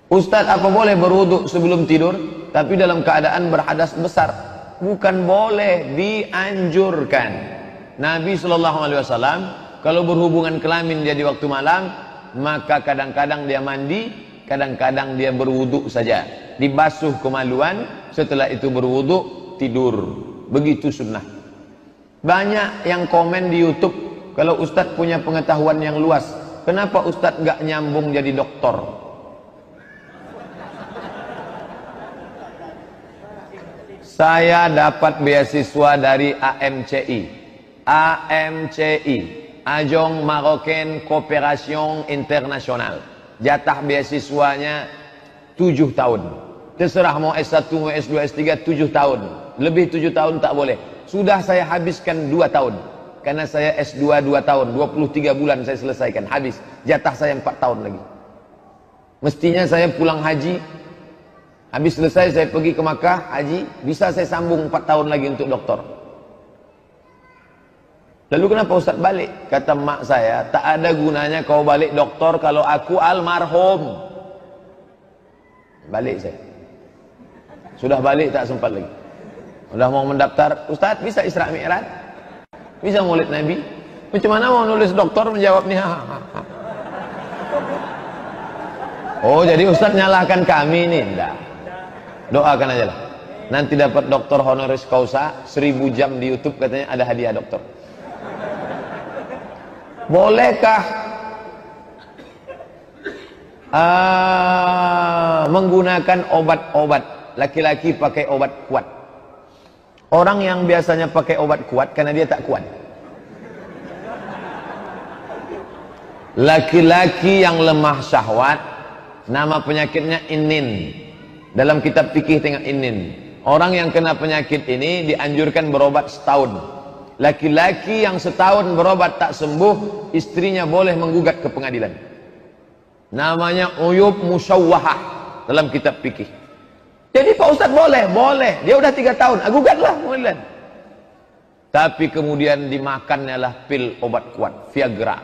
Ustadz, apa boleh berwudu sebelum tidur tapi dalam keadaan berhadas besar? Bukan boleh, dianjurkan. Nabi SAW kalau berhubungan kelamin dia di waktu malam, maka kadang-kadang dia mandi, kadang-kadang dia berwudu saja, dibasuh kemaluan, setelah itu berwudu, tidur. Begitu sunnah. Banyak yang komen di YouTube, kalau Ustadz punya pengetahuan yang luas, kenapa Ustadz gak nyambung jadi doktor? Saya dapat beasiswa dari AMCI. AMCI, Ajong Marocain Coopération International. Jatah beasiswanya 7 tahun. Terserah mau S1, mau S2, S3, 7 tahun. Lebih 7 tahun tak boleh. Sudah saya habiskan 2 tahun. Karena saya S2 2 tahun, 23 bulan saya selesaikan, habis. Jatah saya 4 tahun lagi. Mestinya saya pulang haji, habis selesai saya pergi ke Makkah haji, bisa saya sambung 4 tahun lagi untuk doktor. Lalu kenapa Ustaz balik? Kata mak saya, tak ada gunanya kau balik doktor kalau aku almarhum. Balik saya. Sudah balik tak sempat lagi. Sudah mau mendaftar, Ustaz bisa Isra Mi'raj? Bisa Maulid Nabi? Macam mana mau nulis doktor menjawab nih? Oh, jadi Ustaz nyalahkan kami nih? Enggak. Doakan aja lah. Nanti dapat doktor honoris causa 1000 jam di YouTube, katanya ada hadiah doktor. Bolehkah menggunakan obat-obat? Laki-laki pakai obat kuat. Orang yang biasanya pakai obat kuat karena dia tak kuat. Laki-laki yang lemah syahwat, nama penyakitnya inin. Dalam kitab fikih tengok inin. Orang yang kena penyakit ini dianjurkan berobat setahun. Laki-laki yang setahun berobat tak sembuh, istrinya boleh menggugat ke pengadilan. Namanya uyub musyawwahah dalam kitab fikih. Jadi Pak Ustadz boleh, boleh. Dia udah 3 tahun, gugatlah pengadilan. Tapi kemudian dimakannya lah pil obat kuat, Viagra.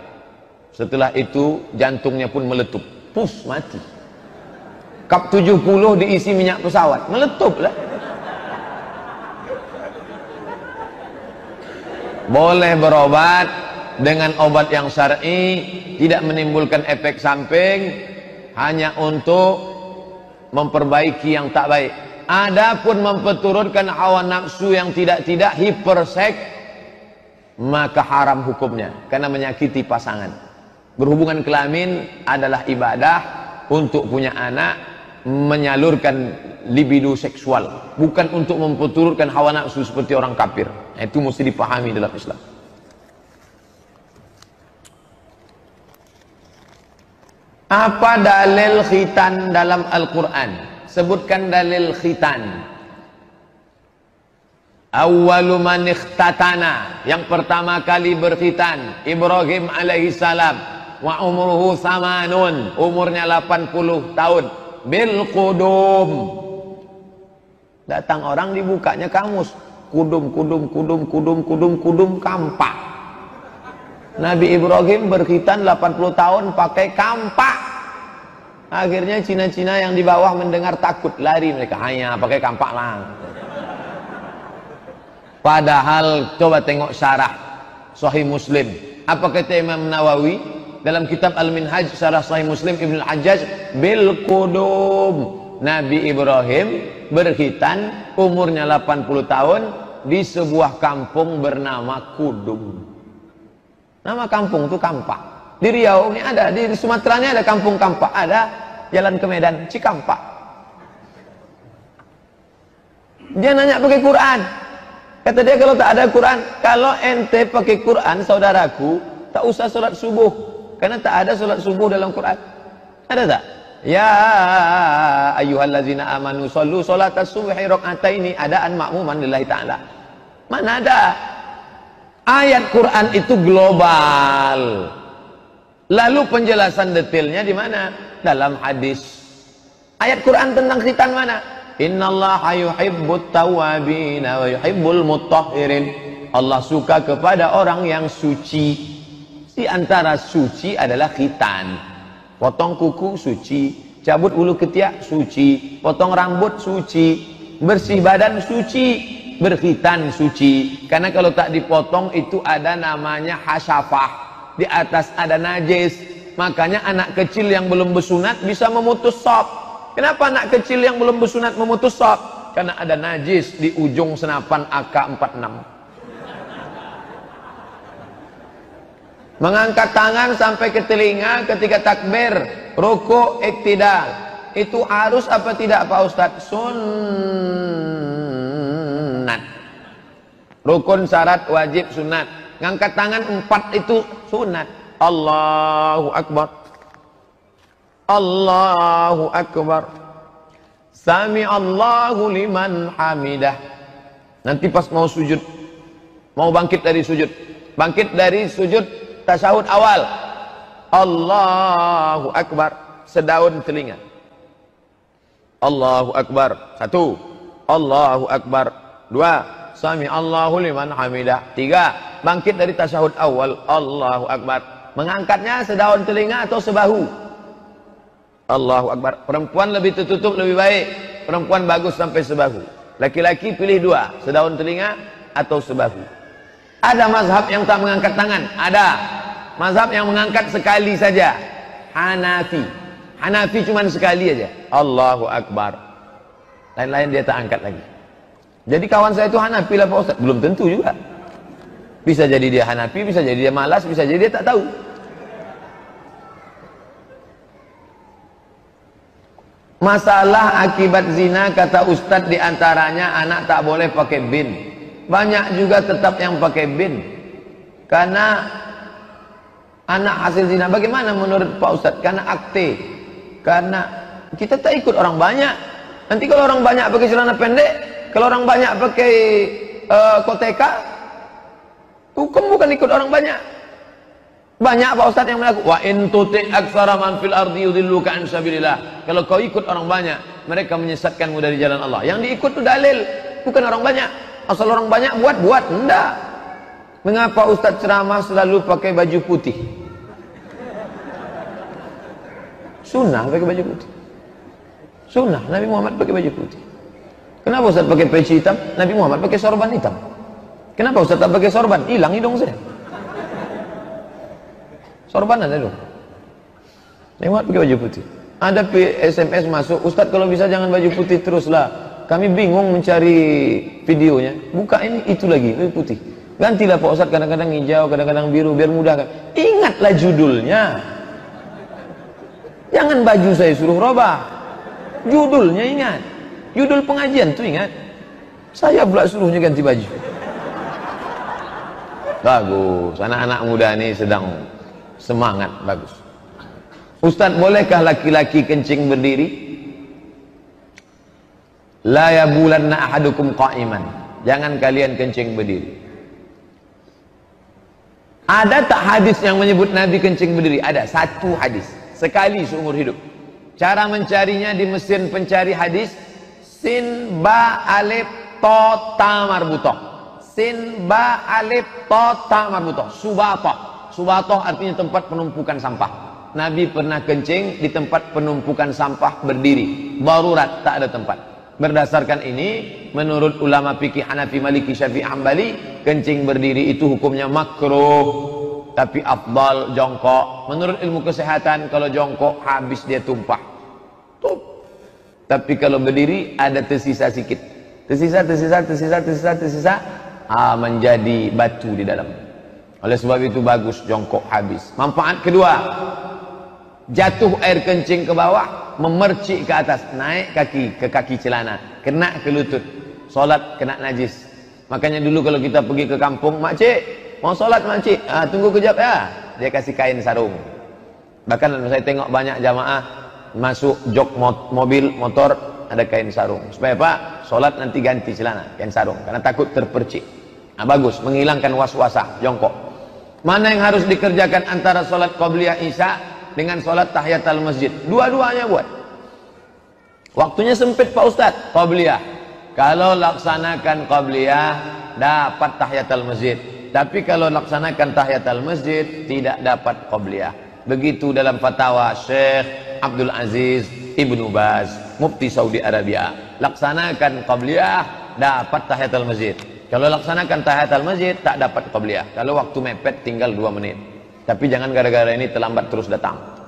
Setelah itu jantungnya pun meletup, pus mati. Kap 70 diisi minyak pesawat, meletup lah. Boleh berobat dengan obat yang syar'i, tidak menimbulkan efek samping, hanya untuk memperbaiki yang tak baik. Adapun memperturutkan hawa nafsu yang tidak-tidak, hiperseks, maka haram hukumnya karena menyakiti pasangan. Berhubungan kelamin adalah ibadah untuk punya anak, menyalurkan libido seksual, bukan untuk memperturutkan hawa nafsu seperti orang kafir. Itu mesti dipahami dalam Islam. Apa dalil khitan dalam Al-Quran? Sebutkan dalil khitan. Awwalu man ikhtatana, yang pertama kali berkhitan Ibrahim alaihi salam, wa umruhu samanun, umurnya 80 tahun, bil qudum. Datang orang dibukanya kamus, kudum kudum kudum kudum kudum kudum, kampak. Nabi Ibrahim berkhitan 80 tahun pakai kampak. Akhirnya Cina-Cina yang di bawah mendengar takut, lari mereka, hanya pakai kampak lah. Padahal coba tengok syarah Sahih Muslim. Apa kata Imam Nawawi dalam kitab Al-Minhaj syarah Sahih Muslim Ibn Al-Hajjaj? Bil qudum. Nabi Ibrahim berkhitan umurnya 80 tahun di sebuah kampung bernama Kudum. Nama kampung itu Kampak. Di Riau ini ada, di Sumatera ini ada kampung Kampak, ada jalan ke Medan Cikampak. Dia nanya pakai Quran. Kata dia, kalau tak ada Quran, kalau ente pakai Quran, saudaraku, tak usah sholat subuh, karena tak ada sholat subuh dalam Quran. Ada tak? Ya ayyuhallazina amanu shollu sholatas subhi raka'ataini, adaan makmuman lillahi ta'ala. Mana ada? Ayat Quran itu global. Lalu penjelasan detailnya di mana? Dalam hadis. Ayat Quran tentang khitan mana? Innallaha yuhibbut tawwabina wa yuhibbul mutahhirin. Allah suka kepada orang yang suci. Di antara suci adalah khitan. Potong kuku suci, cabut bulu ketiak suci, potong rambut suci, bersih badan suci, berkhitan suci. Karena kalau tak dipotong itu ada namanya hasyafah, di atas ada najis. Makanya anak kecil yang belum bersunat bisa memutus sop. Kenapa anak kecil yang belum bersunat memutus sop? Karena ada najis di ujung senapan AK-46. Mengangkat tangan sampai ke telinga ketika takbir, rukuk, iktidal. Itu harus apa tidak Pak Ustadz? Sunnat. Rukun, syarat, wajib, sunat. Ngangkat tangan 4 itu sunat. Allahu Akbar. Allahu Akbar. Sami Allahu liman hamidah. Nanti pas mau sujud, mau bangkit dari sujud, tasyahud awal, Allahu Akbar, sedaun telinga. Allahu Akbar, 1. Allahu Akbar, 2. Sami Allahu liman hamidah, 3. Bangkit dari tasyahud awal, Allahu Akbar. Mengangkatnya sedaun telinga atau sebahu? Allahu Akbar. Perempuan lebih tertutup lebih baik. Perempuan bagus sampai sebahu. Laki-laki pilih 2, sedaun telinga atau sebahu. Ada mazhab yang tak mengangkat tangan, ada. Mazhab yang mengangkat sekali saja, Hanafi. Hanafi cuma sekali aja, Allahu Akbar. Lain-lain dia tak angkat lagi. Jadi kawan saya itu Hanafi lah Pak Ustaz. Belum tentu juga. Bisa jadi dia Hanafi, bisa jadi dia malas, bisa jadi dia tak tahu. Masalah akibat zina, kata Ustadz, diantaranya anak tak boleh pakai bin. Banyak juga tetap yang pakai bin karena anak hasil zina. Bagaimana menurut Pak Ustadz? Karena akte, karena kita tak ikut orang banyak. Nanti kalau orang banyak pakai celana pendek, kalau orang banyak pakai koteka, hukum bukan ikut orang banyak. Banyak Pak Ustadz yang melakukan wa in tuti' aktsara man fil ardi yudilluka an sabilillah. Kalau kau ikut orang banyak, mereka menyesatkanmu dari jalan Allah. Yang diikut itu dalil, bukan orang banyak. Asal orang banyak buat, enggak. Mengapa Ustadz ceramah selalu pakai baju putih? Sunnah pakai baju putih. Sunnah, Nabi Muhammad pakai baju putih. Kenapa Ustadz pakai peci hitam? Nabi Muhammad pakai sorban hitam. Kenapa Ustadz tak pakai sorban? Hilang hidung saya. Sorban ada dong. Nabi Muhammad pakai baju putih. Ada SMS masuk, Ustadz kalau bisa jangan baju putih teruslah. Kami bingung mencari videonya. Buka ini, itu lagi, lebih putih. Gantilah Pak Ustadz, kadang-kadang hijau, kadang-kadang biru, biar mudah kan. Ingatlah judulnya. Jangan baju saya suruh robah. Judulnya ingat. Judul pengajian tuh ingat. Saya pula suruhnya ganti baju. Bagus, anak-anak muda ini sedang semangat, bagus. Ustadz, bolehkah laki-laki kencing berdiri? La yabulanna ahadukum qa'iman. Jangan kalian kencing berdiri. Ada tak hadis yang menyebut Nabi kencing berdiri? Ada, 1 hadis. Sekali seumur hidup. Cara mencarinya di mesin pencari hadis, sin ba alif to ta marbutoh. Sin ba alif to ta marbutoh. Subatoh. Subatoh artinya tempat penumpukan sampah. Nabi pernah kencing di tempat penumpukan sampah berdiri. Darurat, tak ada tempat. Berdasarkan ini, menurut ulama fikih Hanafi, Maliki, Syafi'i, Hambali, kencing berdiri itu hukumnya makruh, tapi afdal jongkok. Menurut ilmu kesehatan, kalau jongkok habis dia tumpah. Tapi kalau berdiri ada tersisa sedikit. Tersisa, menjadi batu di dalam. Oleh sebab itu bagus jongkok habis. Manfaat kedua, jatuh air kencing ke bawah, memercik ke atas, naik kaki ke kaki celana, kena ke lutut, solat kena najis. Makanya dulu kalau kita pergi ke kampung, makcik mau solat makcik, tunggu kejap ya, dia kasih kain sarung. Bahkan saya tengok banyak jamaah masuk jok mobil motor ada kain sarung, supaya Pak solat nanti ganti celana, kain sarung, karena takut terpercik. Bagus, menghilangkan was-wasah, jongkok. Mana yang harus dikerjakan antara solat qabliyah isya dengan sholat tahiyatul masjid? Dua-duanya buat. Waktunya sempit Pak Ustadz, qabliyah. Kalau laksanakan qabliyah dapat tahiyatul masjid. Tapi kalau laksanakan tahiyatul masjid tidak dapat qabliyah. Begitu dalam fatwa Syekh Abdul Aziz Ibnu Baz, Mufti Saudi Arabia. Laksanakan qabliyah, dapat tahiyatul masjid. Kalau laksanakan tahiyatul masjid, tak dapat qabliyah. Kalau waktu mepet tinggal 2 menit. Tapi jangan gara-gara ini terlambat terus datang.